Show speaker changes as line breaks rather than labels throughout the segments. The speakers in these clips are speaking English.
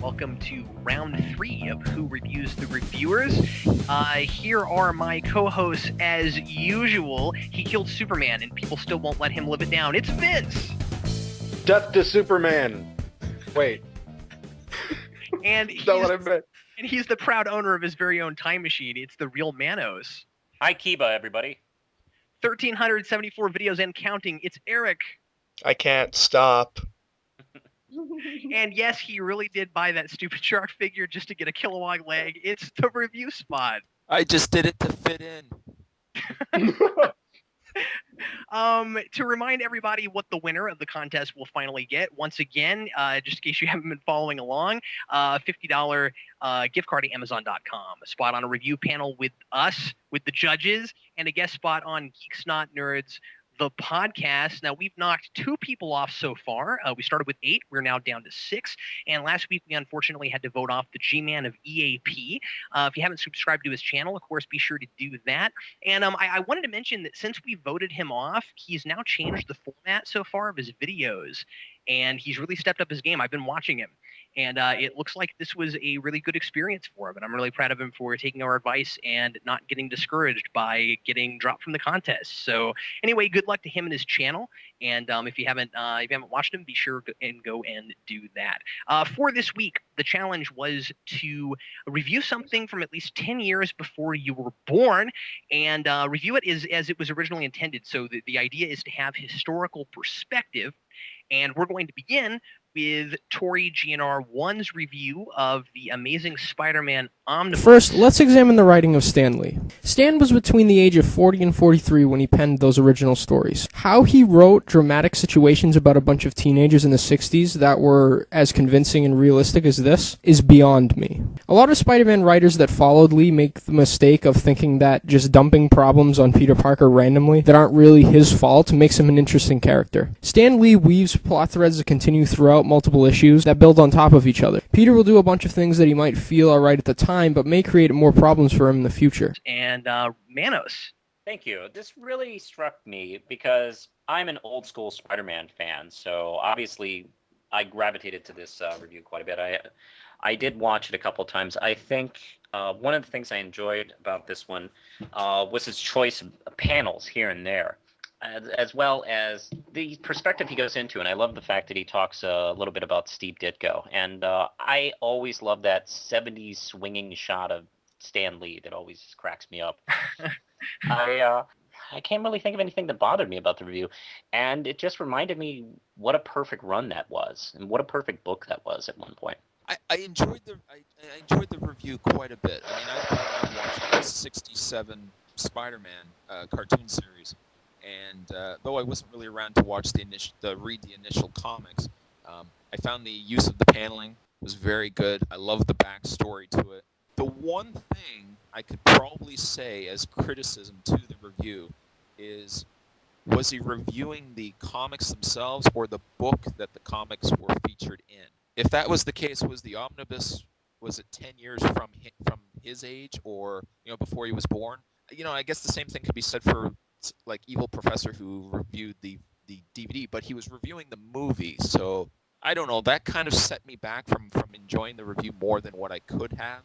welcome to round 3 of Who Reviews the Reviewers. Here are my co-hosts as usual. He killed Superman and people still won't let him live it down. It's Vince!
Death to Superman! Wait.
And
Is that what I meant?
And he's the proud owner of his very own time machine. It's the real Manos.
Hi, Kiba, everybody.
1,374 videos and counting. It's Eric.
I can't stop.
And yes, he really did buy that stupid shark figure just to get a Kilowog leg. It's the review spot.
I just did it to fit in.
To remind everybody what the winner of the contest will finally get, once again, just in case you haven't been following along, $50 gift card to Amazon.com, a spot on a review panel with us, with the judges, and a guest spot on Geek Snot Nerds, the podcast. Now, we've knocked 2 people off so far. We started with 8. We're now down to 6. And last week, we unfortunately had to vote off the G-Man of EAP. If you haven't subscribed to his channel, of course, be sure to do that. And I wanted to mention that since we voted him off, he's now changed the format so far of his videos. And he's really stepped up his game. I've been watching him. And it looks like this was a really good experience for him. And I'm really proud of him for taking our advice and not getting discouraged by getting dropped from the contest. So anyway, good luck to him and his channel. And if you haven't watched him, be sure and go and do that. For this week, the challenge was to review something from at least 10 years before you were born and review it as it was originally intended. So the idea is to have historical perspective. And we're going to begin with Tori GNR1's review of the Amazing Spider-Man Omnibus.
First, let's examine the writing of Stan Lee. Stan was between the age of 40 and 43 when he penned those original stories. How he wrote dramatic situations about a bunch of teenagers in the 60s that were as convincing and realistic as this is beyond me. A lot of Spider-Man writers that followed Lee make the mistake of thinking that just dumping problems on Peter Parker randomly that aren't really his fault makes him an interesting character. Stan Lee weaves plot threads that continue throughout multiple issues that build on top of each other. Peter will do a bunch of things that he might feel are right at the time, but may create more problems for him in the future.
And Manos.
Thank you. This really struck me because I'm an old school Spider-Man fan, so obviously I gravitated to this review quite a bit. I did watch it a couple times. I think one of the things I enjoyed about this one was his choice of panels here and there, as well as the perspective he goes into. And I love the fact that he talks a little bit about Steve Ditko. And I always love that 70s swinging shot of Stan Lee that always cracks me up. I can't really think of anything that bothered me about the review. And it just reminded me what a perfect run that was and what a perfect book that was at one point.
I enjoyed the review quite a bit. I mean, I watched the 67 Spider-Man cartoon series. And though I wasn't really around to watch read the initial comics, I found the use of the paneling was very good. I loved the backstory to it. The one thing I could probably say as criticism to the review is, was he reviewing the comics themselves or the book that the comics were featured in? If that was the case, was the omnibus, was it 10 years from his age or before he was born? I guess the same thing could be said for like TheEvilProfessor, who reviewed the DVD, but he was reviewing the movie, so I don't know, that kind of set me back from enjoying the review more than what I could have,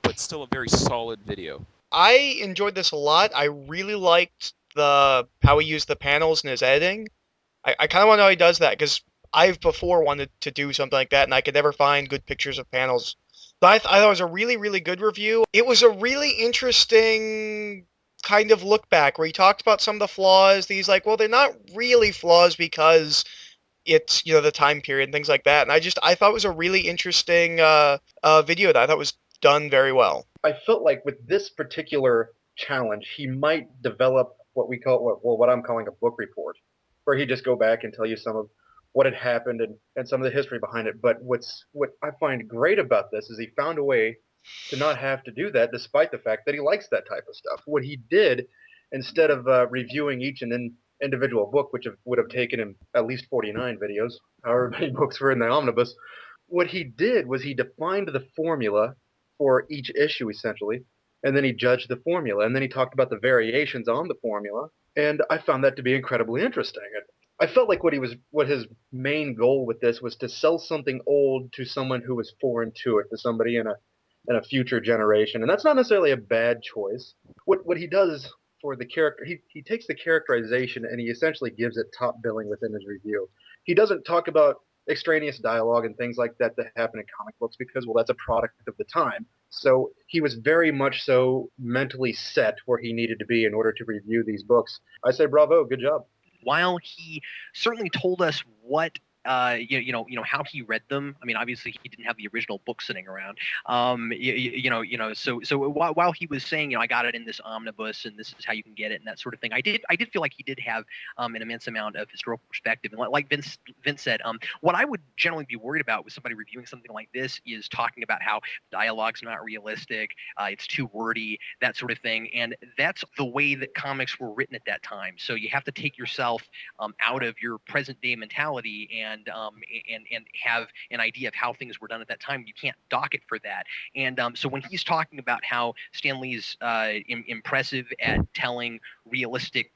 but still a very solid video.
I enjoyed this a lot. I really liked how he used the panels in his editing. I kind of want to know how he does that, because I've before wanted to do something like that, and I could never find good pictures of panels. So I thought it was a really, really good review. It was a really interesting kind of look back where he talked about some of the flaws. He's like, well, they're not really flaws because it's the time period and things like that. And I thought it was a really interesting video that I thought was done very well.
I felt like with this particular challenge, he might develop what I'm calling a book report, where he'd just go back and tell you some of what had happened and some of the history behind it. But what I find great about this is he found a way to not have to do that, despite the fact that he likes that type of stuff. What he did, instead of reviewing each individual book, which would have taken him at least 49 videos, however many books were in the omnibus, what he did was he defined the formula for each issue, essentially, and then he judged the formula, and then he talked about the variations on the formula, and I found that to be incredibly interesting. I felt like what his main goal with this was to sell something old to someone who was foreign to it, to somebody in a future generation, and that's not necessarily a bad choice. What he does for the character, he takes the characterization and he essentially gives it top billing within his review. He doesn't talk about extraneous dialogue and things like that that happen in comic books because, well, that's a product of the time. So he was very much so mentally set where he needed to be in order to review these books. I say bravo, good job.
While he certainly told us what how he read them. I mean, obviously he didn't have the original book sitting around. So while he was saying, I got it in this omnibus and this is how you can get it and that sort of thing, I did feel like he did have an immense amount of historical perspective. And like Vince said, what I would generally be worried about with somebody reviewing something like this is talking about how dialogue's not realistic, it's too wordy, that sort of thing. And that's the way that comics were written at that time. So you have to take yourself out of your present day mentality and have an idea of how things were done at that time. You can't dock it for that. And so when he's talking about how Stan Lee's impressive at telling realistic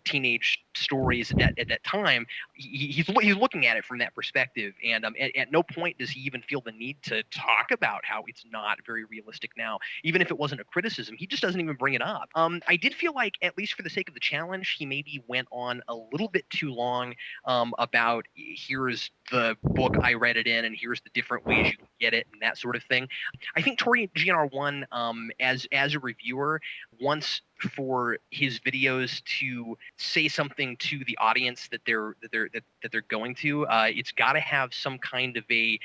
teenage stories at that time, he's looking at it from that perspective, and at no point does he even feel the need to talk about how it's not very realistic now. Even if it wasn't a criticism, he just doesn't even bring it up. I did feel like, at least for the sake of the challenge, he maybe went on a little bit too long about here's the book I read it in, and here's the different ways you can get it, and that sort of thing. I think Tori GNR1, as a reviewer, wants for his videos to say something to the audience that they're going to. It's got to have some kind of a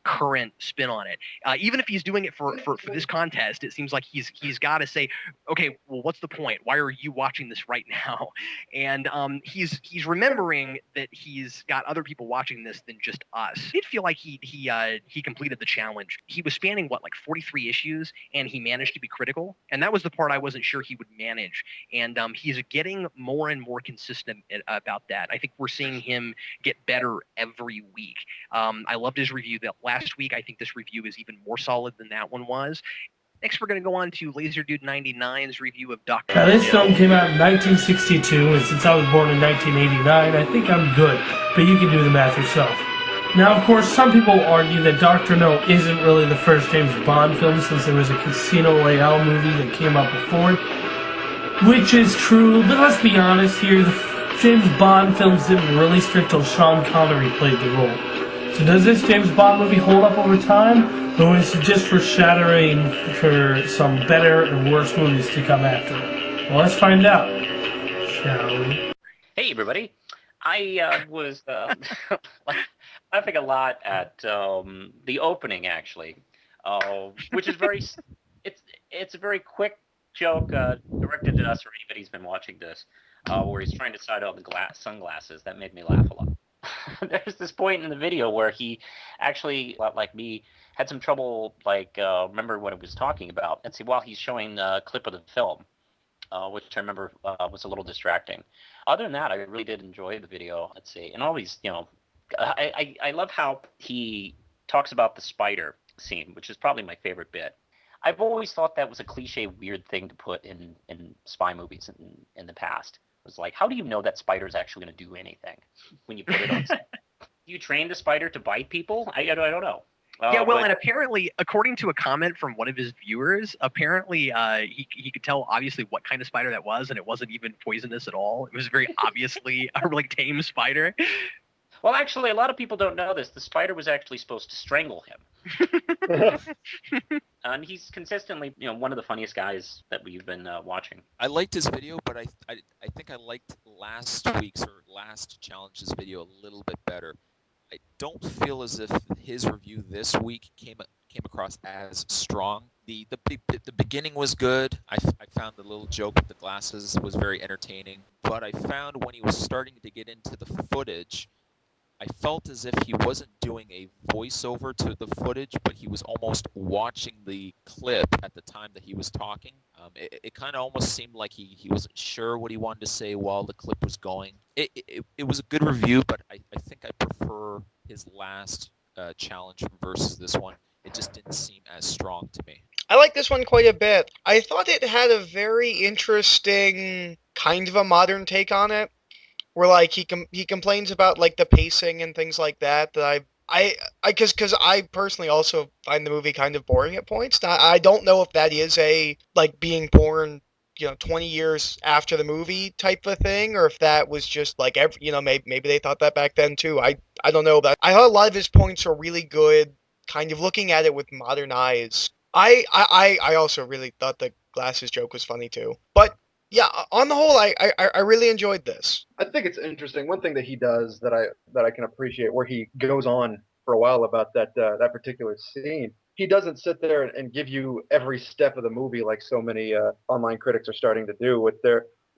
current spin on it. Even if he's doing it for this contest, it seems like he's got to say, okay, well, what's the point? Why are you watching this right now? And he's remembering that he's got other people watching this than just us. I did feel like he completed the challenge. He was spanning like 43 issues, and he managed to be critical, and that was the part I wasn't sure he would manage. And he's getting more and more consistent about that. I think we're seeing him get better every week. I loved his review that last week. I think this review is even more solid than that one was. Next, we're going to go on to LaserDude99's review of Dr.
Now, this film came out in 1962, and since I was born in 1989, I think I'm good, but you can do the math yourself. Now, of course, some people argue that Dr. No isn't really the first James Bond film, since there was a Casino Royale movie that came out before it, which is true, but let's be honest here, the James Bond films didn't really start until Sean Connery played the role. So does this James Bond movie hold up over time, or is it just foreshadowing for some better and worse movies to come after? Well, let's find out, shall we?
Hey, everybody. I was laughing a lot at the opening, actually, which is it's a very quick joke directed at us or anybody who's been watching this, where he's trying to side out the sunglasses. That made me laugh a lot. There's this point in the video where he actually, like me, had some trouble, remember what it was talking about. And see, while he's showing a clip of the film, which I remember was a little distracting. Other than that, I really did enjoy the video, let's see. And all these, I love how he talks about the spider scene, which is probably my favorite bit. I've always thought that was a cliche, weird thing to put in spy movies in the past. It was like, how do you know that spider's actually going to do anything when you put it on set? Do you train the spider to bite people? I don't know.
And apparently, according to a comment from one of his viewers, apparently he could tell obviously what kind of spider that was, and it wasn't even poisonous at all. It was very obviously a really tame spider.
Well, actually, a lot of people don't know this. The spider was actually supposed to strangle him. And he's consistently, one of the funniest guys that we've been watching.
I liked his video, but I think I liked last challenge's video a little bit better. I don't feel as if his review this week came across as strong. The beginning was good. I found the little joke with the glasses was very entertaining. But I found when he was starting to get into the footage, I felt as if he wasn't doing a voiceover to the footage, but he was almost watching the clip at the time that he was talking. It kind of almost seemed like he wasn't sure what he wanted to say while the clip was going. It was a good review, but I think I prefer his last challenge versus this one. It just didn't seem as strong to me.
I like this one quite a bit. I thought it had a very interesting kind of a modern take on it, where like he complains about like the pacing and things like that. That because I personally also find the movie kind of boring at points. Now, I don't know if that is a like being born 20 years after the movie type of thing, or if that was just like maybe they thought that back then too. I don't know, but I thought a lot of his points are really good. Kind of looking at it with modern eyes. I also really thought the glasses joke was funny too. But yeah, on the whole, I really enjoyed this.
I think it's interesting. One thing that he does that I can appreciate, where he goes on for a while about that particular scene. He doesn't sit there and give you every step of the movie like so many online critics are starting to do.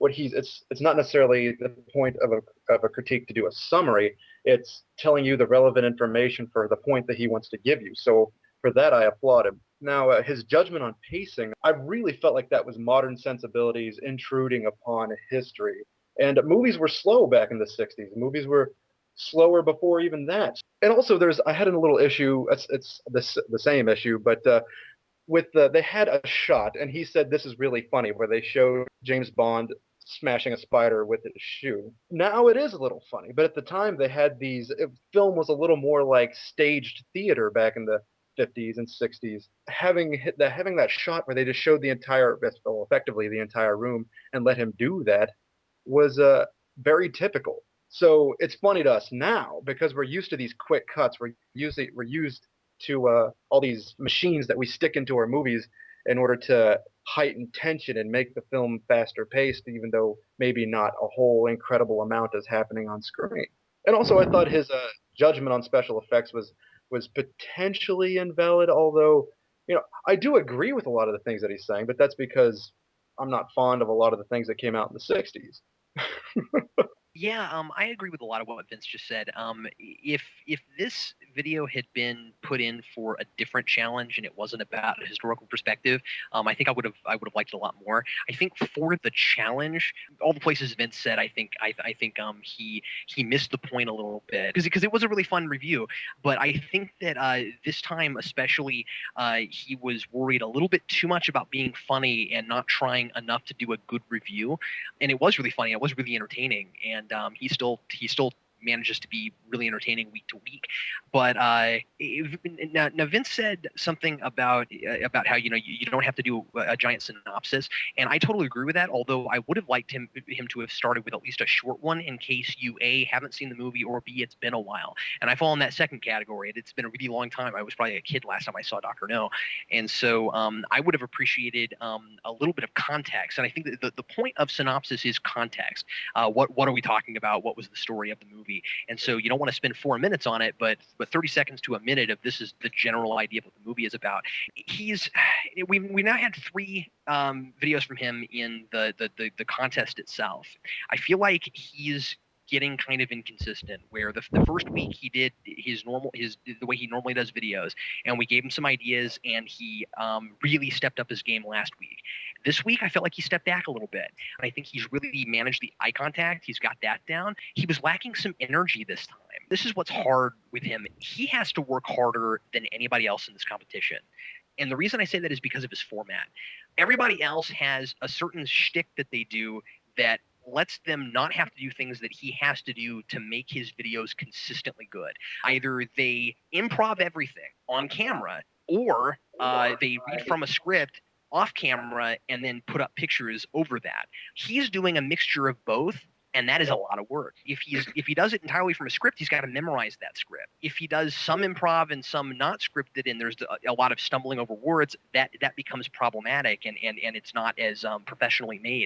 It's not necessarily the point of a critique to do a summary. It's telling you the relevant information for the point that he wants to give you. So for that, I applaud him. Now, his judgment on pacing, I really felt like that was modern sensibilities intruding upon history. And movies were slow back in the 60s. Movies were slower before even that. And also, I had a little issue. It's the same issue, but they had a shot, and he said this is really funny, where they showed James Bond smashing a spider with his shoe. Now it is a little funny, but at the time they had film was a little more like staged theater back in the 50s and 60s. Having that shot where they just showed effectively the entire room and let him do that was very typical. So it's funny to us now because we're used to these quick cuts. We're used to all these machines that we stick into our movies in order to heighten tension and make the film faster paced, even though maybe not a whole incredible amount is happening on screen. And also, I thought his judgment on special effects was potentially invalid, although I do agree with a lot of the things that he's saying, but that's because I'm not fond of a lot of the things that came out in the 60s.
Yeah, I agree with a lot of what Vince just said. If this video had been put in for a different challenge and it wasn't about a historical perspective, I think I would have liked it a lot more. I think for the challenge, all the places Vince said, I think he missed the point a little bit because it was a really fun review. But I think that this time especially, he was worried a little bit too much about being funny and not trying enough to do a good review. And it was really funny. It was really entertaining, and he still manages to be really entertaining week to week. But now Vince said something about how you don't have to do a giant synopsis, and I totally agree with that. Although I would have liked him to have started with at least a short one in case you A, haven't seen the movie, or B, it's been a while. And I fall in that second category. It's been a really long time. I was probably a kid last time I saw Dr. No, and so I would have appreciated a little bit of context. And I think that the point of synopsis is context. What are we talking about? What was the story of the movie? And so you don't want to spend 4 minutes on it, but 30 seconds to a minute of this is the general idea of what the movie is about. We now had 3 videos from him in the contest itself. I feel like he's getting kind of inconsistent, where the first week he did the way he normally does videos, and we gave him some ideas, and he really stepped up his game last week. This week I felt like he stepped back a little bit, and I think he's really managed the eye contact. He's got that down. He was lacking some energy this time. This is what's hard with him. He has to work harder than anybody else in this competition. And the reason I say that is because of his format. Everybody else has a certain shtick that they do that lets them not have to do things that he has to do to make his videos consistently good. Either they improv everything on camera, or they read from a script off camera and then put up pictures over that. He's doing a mixture of both, and that is a lot of work. If he does it entirely from a script, he's got to memorize that script. If he does some improv and some not scripted, and there's a lot of stumbling over words, that becomes problematic, and it's not as professionally made.